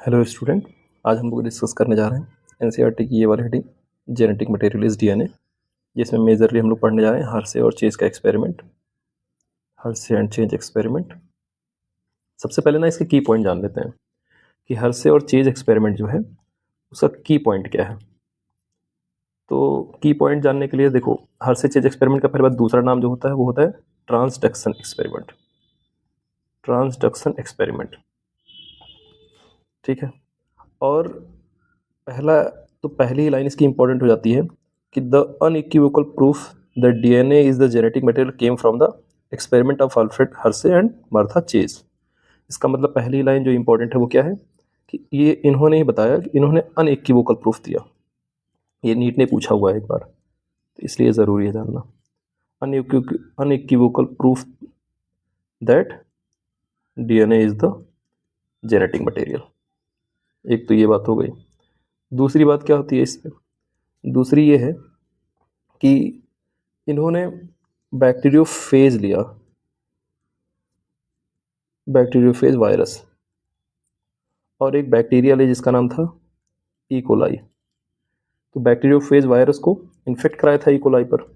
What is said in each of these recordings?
Hello student, आज हम लोग डिस्कस करने जा रहे हैं एनसीईआरटी की ये वाली heading genetic material is DNA, जिसमें मेजरली हम लोग पढ़ने जा रहे हैं हर्से और चेज का experiment, Hershey and chase experiment. सबसे पहले ना इसके की पॉइंट जान लेते हैं कि हर्से और चेज एक्सपेरिमेंट जो है उसका की पॉइंट क्या है। तो की पॉइंट जानने के लिए देखो, हर्से चेज एक्सपेरिमेंट का पहले बात दूसरा नाम जो होता है वो होता है ट्रांसडक्शन एक्सपेरिमेंट। ट्रांसडक्शन एक्सपेरिमेंट, ठीक है। और पहली लाइन इसकी इंपॉर्टेंट हो जाती है कि the unequivocal proof that DNA is the genetic material came from the experiment of Alfred Hershey and Martha chase. इसका मतलब पहली लाइन जो इंपॉर्टेंट है वो क्या है कि ये इन्होंने ही बताया कि इन्होंने अनइक्विवोकल प्रूफ दिया। ये नीट ने पूछा हुआ है एक बार, तो इसलिए ज़रूरी है जानना। Unequivocal proof that DNA is the genetic material. एक तो ये बात हो गई। दूसरी बात क्या होती है इसमें? दूसरी ये है कि इन्होंने बैक्टीरियोफेज लिया, बैक्टीरियोफेज वायरस, और एक बैक्टीरिया ले जिसका नाम था ई कोलाई। तो बैक्टीरियोफेज वायरस को इन्फेक्ट कराया था ई कोलाई पर,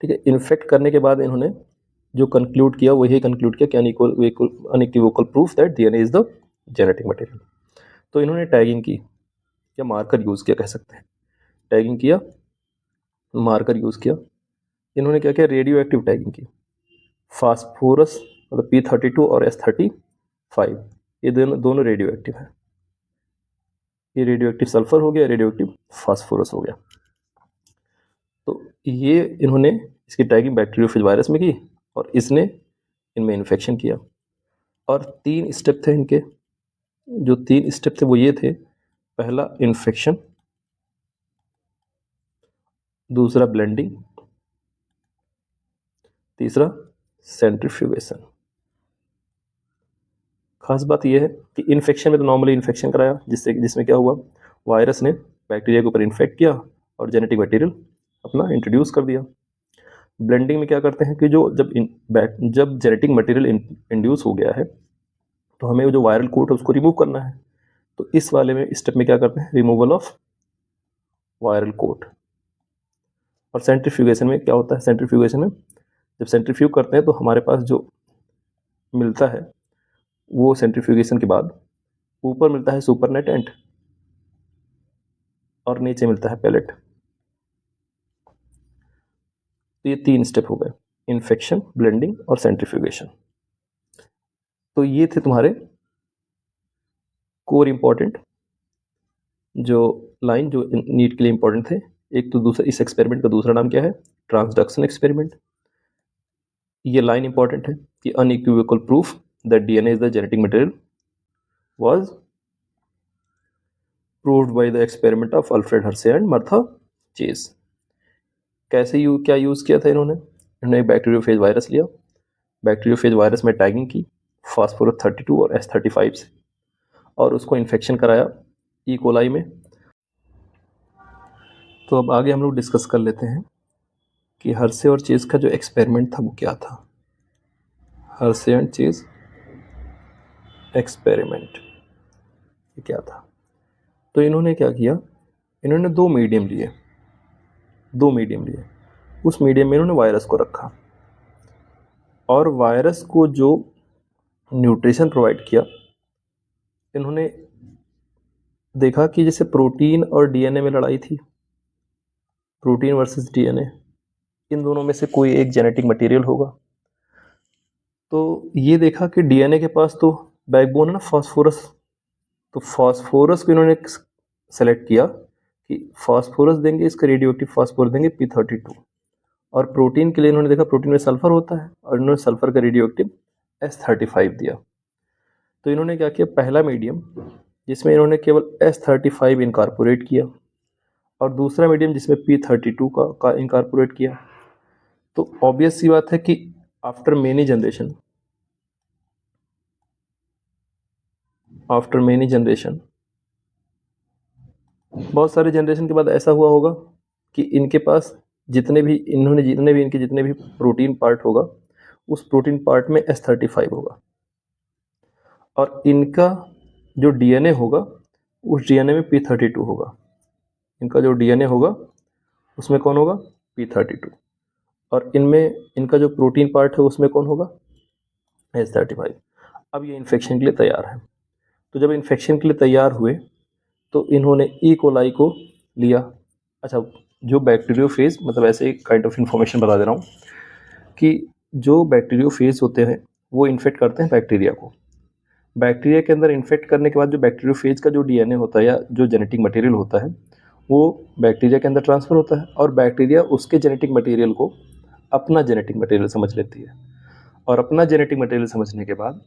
ठीक है। इन्फेक्ट करने के बाद इन्होंने जो कंक्लूड किया वही कंक्लूड किया कि unequivocal proof that DNA is the genetic material. तो इन्होंने टैगिंग की या मार्कर यूज़ किया, कह सकते हैं। टैगिंग किया, मार्कर यूज़ किया। इन्होंने क्या किया? रेडियो एक्टिव टैगिंग की। फास्फोरस मतलब P32 और S35, ये दोनों रेडियो एक्टिव है। ये रेडियो एक्टिव सल्फर हो गया, रेडियो एक्टिव फास्फोरस हो गया। तो ये इन्होंने इसकी टैगिंग बैक्टीरियोफेज वायरस में की और इसने इनमें इन्फेक्शन किया। और 3 स्टेप थे इनके। जो 3 स्टेप थे वो ये थे: पहला इन्फेक्शन, दूसरा ब्लेंडिंग, तीसरा सेंट्रीफ्यूगेशन। खास बात यह है कि इन्फेक्शन में तो नॉर्मली इन्फेक्शन कराया, जिसमें क्या हुआ, वायरस ने बैक्टीरिया के ऊपर इन्फेक्ट किया और जेनेटिक मटेरियल अपना इंट्रोड्यूस कर दिया। ब्लेंडिंग में क्या करते हैं कि जब जेनेटिक मटेरियल इंड्यूस हो गया है तो हमें जो वायरल कोट है उसको रिमूव करना है। तो इस वाले में स्टेप में क्या करते हैं? Removal of viral coat. और सेंट्रीफ्यूगेशन में क्या होता है? सेंट्रीफ्यूगेशन में जब सेंट्रीफ्यूग करते हैं तो हमारे पास जो मिलता है वो सेंट्रीफ्यूगेशन के बाद ऊपर मिलता है सुपरनेटेंट और नीचे मिलता है पेलेट। तो ये 3 स्टेप हो गए: इन्फेक्शन, ब्लेंडिंग और सेंट्रीफ्यूगेशन। तो ये थे तुम्हारे कोर इंपॉर्टेंट जो लाइन जो नीट के लिए इंपॉर्टेंट थे। एक तो दूसरा, इस एक्सपेरिमेंट का दूसरा नाम क्या है? Transduction experiment. ये लाइन इंपॉर्टेंट है कि unequivocal proof that DNA is the genetic material was proved by the experiment of Alfred Hershey and Martha chase. क्या यूज़ किया था इन्होंने एक बैक्टीरियोफेज वायरस लिया, बैक्टीरियोफेज वायरस में टैगिंग की फास्फोरस 32 और S35 से, और उसको इन्फेक्शन कराया ई कोलाई में। तो अब आगे हम लोग डिस्कस कर लेते हैं कि हर्से और चेज का जो एक्सपेरिमेंट था वो क्या था। हर्से एंड चेज एक्सपेरिमेंट ये क्या था? तो इन्होंने क्या किया, इन्होंने दो मीडियम लिए। उस मीडियम में इन्होंने वायरस को रखा और वायरस को जो न्यूट्रिशन प्रोवाइड किया, इन्होंने देखा कि जैसे प्रोटीन और डीएनए में लड़ाई थी, प्रोटीन वर्सेस डीएनए, इन दोनों में से कोई एक जेनेटिक मटेरियल होगा। तो ये देखा कि डीएनए के पास तो बैकबोन है ना, फास्फोरस। तो फास्फोरस को इन्होंने सेलेक्ट किया कि फास्फोरस देंगे, इसका रेडियो एक्टिव फास्फोरस देंगे P32। और प्रोटीन के लिए इन्होंने देखा प्रोटीन में सल्फर होता है और इन्होंने सल्फर का रेडियो एक्टिव S35 दिया। तो इन्होंने क्या किया, पहला मीडियम जिसमें इन्होंने केवल S35 इनकारपोरेट किया और दूसरा मीडियम जिसमें P32 का इनकारपोरेट किया। तो ऑब्वियस सी बात है कि आफ्टर मेनी जनरेशन बहुत सारे जनरेशन के बाद ऐसा हुआ होगा कि इनके पास जितने भी प्रोटीन पार्ट होगा, उस प्रोटीन पार्ट में S35 होगा और इनका जो डीएनए होगा उस डीएनए में p32 होगा। इनका जो डीएनए होगा उसमें कौन होगा, p32, और इनमें इनका जो प्रोटीन पार्ट है उसमें कौन होगा, H35। अब ये इन्फेक्शन के लिए तैयार है। तो जब इन्फेक्शन के लिए तैयार हुए तो इन्होंने ई कोलाई को लिया। अच्छा, जो बैक्टीरियोफेज, मतलब ऐसे एक काइंड ऑफ इन्फॉर्मेशन बता दे रहा हूँ कि जो बैक्टीरियोफेज होते हैं वो इन्फेक्ट करते हैं बैक्टीरिया को। बैक्टीरिया के अंदर इन्फेक्ट करने के बाद जो बैक्टीरियोफेज का जो डीएनए होता है या जो जेनेटिक मटेरियल होता है वो बैक्टीरिया के अंदर ट्रांसफ़र होता है, और बैक्टीरिया उसके जेनेटिक मटेरियल को अपना जेनेटिक मटेरियल समझ लेती है, और अपना जेनेटिक मटेरियल समझने के बाद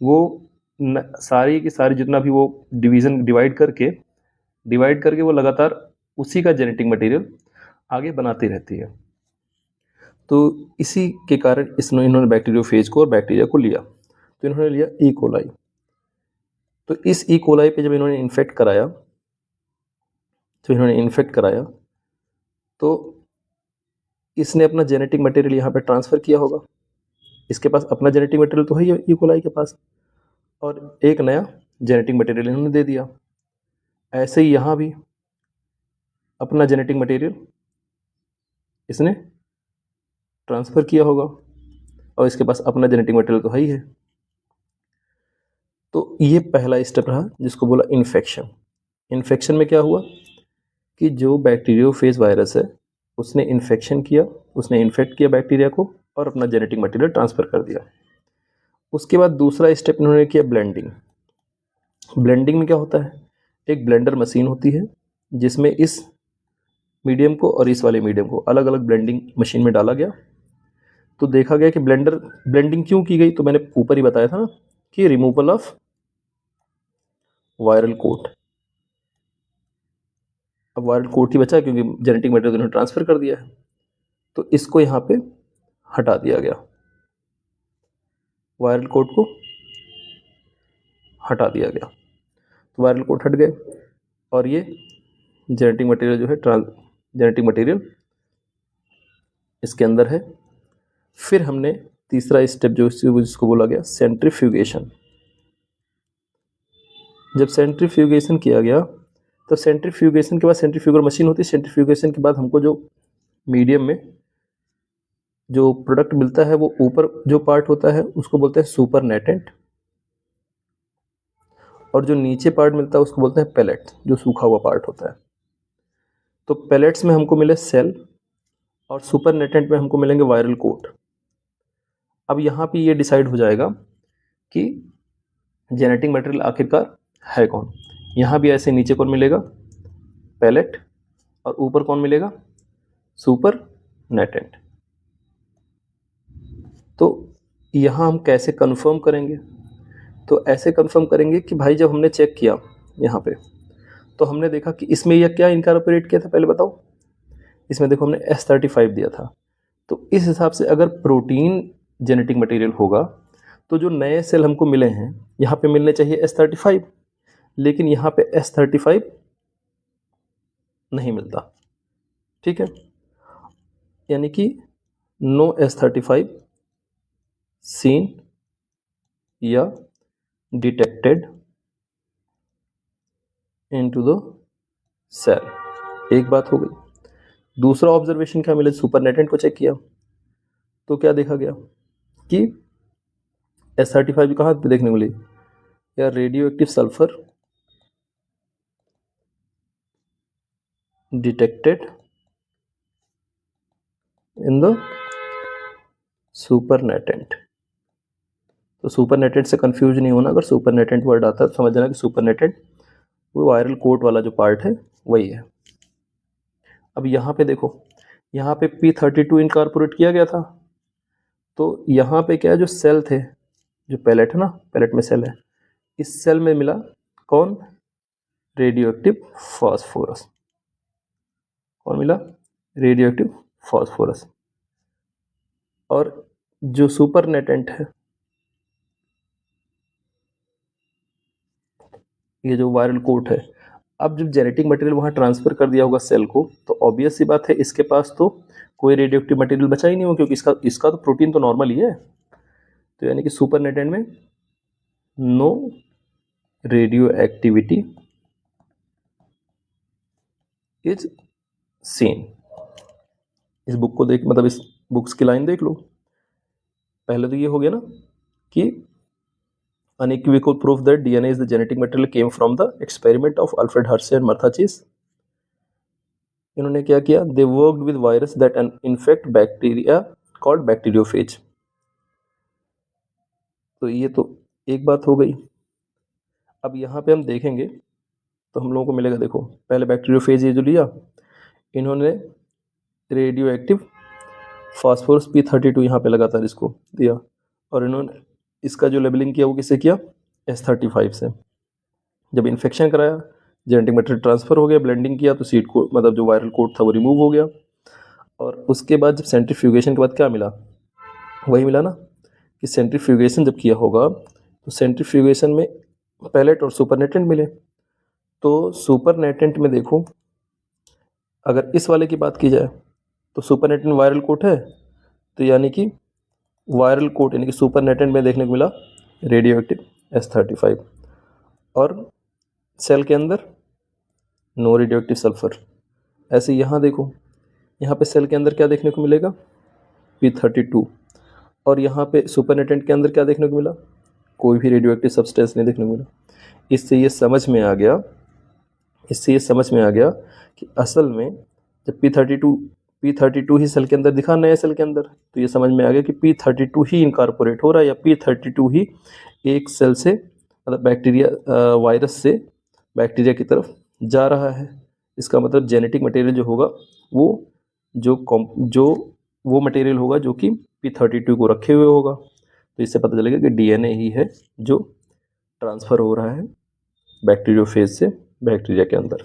वो सारी की सारी जितना भी वो डिवाइड करके वो लगातार उसी का जेनेटिक मटेरियल आगे बनाती रहती है। तो इसी के कारण इन्होंने बैक्टीरियोफेज को और बैक्टीरिया को लिया। तो इन्होंने लिया ई कोलाई। तो इस ई कोलाई पे जब इन्होंने इन्फेक्ट कराया तो इसने अपना जेनेटिक मटेरियल यहाँ पे ट्रांसफ़र किया होगा। इसके पास अपना जेनेटिक मटेरियल तो है ही ई कोलाई के पास, और एक नया जेनेटिक मटेरियल इन्होंने दे दिया। ऐसे ही यहाँ भी अपना जेनेटिक मटेरियल इसने ट्रांसफ़र किया होगा, और इसके पास अपना जेनेटिक मटेरियल तो है ही है। तो ये पहला स्टेप रहा जिसको बोला इन्फेक्शन। इन्फेक्शन में क्या हुआ कि जो बैक्टीरियोफेज वायरस है उसने इन्फेक्ट किया बैक्टीरिया को और अपना जेनेटिक मटेरियल ट्रांसफ़र कर दिया। उसके बाद दूसरा स्टेप इन्होंने किया ब्लेंडिंग। ब्लेंडिंग में क्या होता है, एक ब्लेंडर मशीन होती है जिसमें इस मीडियम को और इस वाले मीडियम को अलग अलग ब्लेंडिंग मशीन में डाला गया। तो देखा गया कि ब्लेंडिंग क्यों की गई, तो मैंने ऊपर ही बताया था ना कि रिमूवल ऑफ वायरल कोट। अब वायरल कोट ही बचा क्योंकि जेनेटिक मटेरियल उन्होंने ट्रांसफ़र कर दिया है, तो इसको यहाँ पे हटा दिया गया, वायरल कोट को हटा दिया गया। तो वायरल कोट हट गए और ये जेनेटिक मटेरियल जो है जेनेटिक मटेरियल इसके अंदर है। फिर हमने तीसरा स्टेप जिसको बोला गया सेंट्रीफ्यूगेशन। जब सेंट्रीफ्यूगेशन किया गया तो सेंट्रीफ्यूगेशन के बाद सेंट्रीफ्यूगल मशीन होती है। सेंट्रीफ्यूगेशन के बाद हमको जो मीडियम में जो प्रोडक्ट मिलता है वो ऊपर जो पार्ट होता है उसको बोलते हैं सुपरनेटेंट, और जो नीचे पार्ट मिलता है उसको बोलते हैं पेलेट, जो सूखा हुआ पार्ट होता है। तो पेलेट्स में हमको मिले सेल और सुपरनेटेंट में हमको मिलेंगे वायरल कोट। अब यहाँ पे ये डिसाइड हो जाएगा कि जेनेटिक मटेरियल आखिरकार है कौन। यहाँ भी ऐसे नीचे कौन मिलेगा, पेलेट, और ऊपर कौन मिलेगा, सुपरनेटेंट। तो यहाँ हम कैसे कंफर्म करेंगे, तो ऐसे कंफर्म करेंगे कि भाई जब हमने चेक किया यहाँ पे तो हमने देखा कि इसमें यह क्या इनकॉर्पोरेट किया था, पहले बताओ। इसमें देखो हमने S35 दिया था, तो इस हिसाब से अगर प्रोटीन जेनेटिक मटेरियल होगा तो जो नए सेल हमको मिले हैं यहाँ पे मिलने चाहिए S35, लेकिन यहाँ पे S35 नहीं मिलता। ठीक है, यानी कि नो S35 सीन या डिटेक्टेड इनटू द सेल। एक बात हो गई। दूसरा ऑब्जर्वेशन क्या मिला, सुपरनेटेंट को चेक किया तो क्या देखा गया कि S35 कहाँ पे देखने को मिली, या radio active sulphur detected in the supernatant. तो सुपरनेटेंट से कंफ्यूज नहीं होना, अगर सुपरनेटेंट वर्ड आता है तो समझ जाना कि सुपरनेटेंट वो वायरल कोट वाला जो पार्ट है वही है। अब यहाँ पे देखो, यहाँ पे P32 इनकॉर्पोरेट किया गया था, तो यहाँ पे क्या है, जो सेल थे, जो पैलेट है ना, पैलेट में सेल है, इस सेल में मिला कौन, रेडियो एक्टिव फॉस्फोरस। कौन मिला, रेडियो एक्टिव फॉस्फोरस। और जो सुपरनेटेंट है, ये जो वायरल कोट है, अब जब जेनेटिक मटेरियल वहाँ ट्रांसफ़र कर दिया होगा सेल को, तो ऑब्वियस सी बात है इसके पास तो कोई रेडियो एक्टिव मटेरियल बचा ही नहीं हो, क्योंकि इसका तो प्रोटीन तो नॉर्मल ही है। तो यानी कि सुपरनेटेंट में no radio activity is seen. इस बुक को देख, मतलब इस बुक्स की लाइन देख लो। पहले तो ये हो गया ना कि unequivocal proof that DNA is the genetic material came from the experiment of Alfred Hershey and Martha Chase। इन्होंने क्या किया, they worked with virus that infect bacteria called bacteriophage। तो ये तो एक बात हो गई। अब यहाँ पे हम देखेंगे तो हम लोगों को मिलेगा, देखो पहले बैक्टीरियोफेज ये जो लिया, इन्होंने रेडियो एक्टिव फास्फोरस P32 यहाँ पे लगातार इसको दिया, और इन्होंने इसका जो लेबलिंग किया वो किससे किया, S35 से। जब इन्फेक्शन कराया, जेनेटिक मटेरियल ट्रांसफ़र हो गया, ब्लेंडिंग किया तो सीड को, मतलब जो वायरल कोड था वो रिमूव हो गया। और उसके बाद जब सेंट्रीफ्यूगेशन के बाद क्या मिला, वही मिला ना कि सेंट्रीफ्यूगेशन जब किया होगा तो सेंट्रीफ्यूगेशन में पैलेट और सुपरनेटेंट मिले। तो सुपरनेटेंट में देखो, अगर इस वाले की बात की जाए तो सुपरनेटेंट वायरल कोट है, तो यानी कि वायरल कोट यानी कि सुपरनेटेंट में देखने को मिला रेडियो एक्टिव S35, और सेल के अंदर नो रेडियो एक्टिव सल्फर। ऐसे यहाँ देखो, यहाँ पे सेल के अंदर क्या देखने को मिलेगा, P32, और यहाँ पे सुपरनेटेंट के अंदर क्या देखने को मिला, कोई भी रेडियो एक्टिव सब्सटेंस नहीं देखने को मिला। इससे ये समझ में आ गया कि असल में जब P32 ही सेल के अंदर दिखा, नए सेल के अंदर, तो ये समझ में आ गया कि P32 ही इनकॉर्पोरेट हो रहा है, या P32 ही एक सेल से, मतलब बैक्टीरिया वायरस से बैक्टीरिया की तरफ जा रहा है। इसका मतलब जेनेटिक मटेरियल जो होगा वो मटेरियल होगा जो कि P32 को रखे हुए होगा। तो इससे पता चलेगा कि DNA ही है जो ट्रांसफ़र हो रहा है बैक्टीरियोफेज से बैक्टीरिया के अंदर।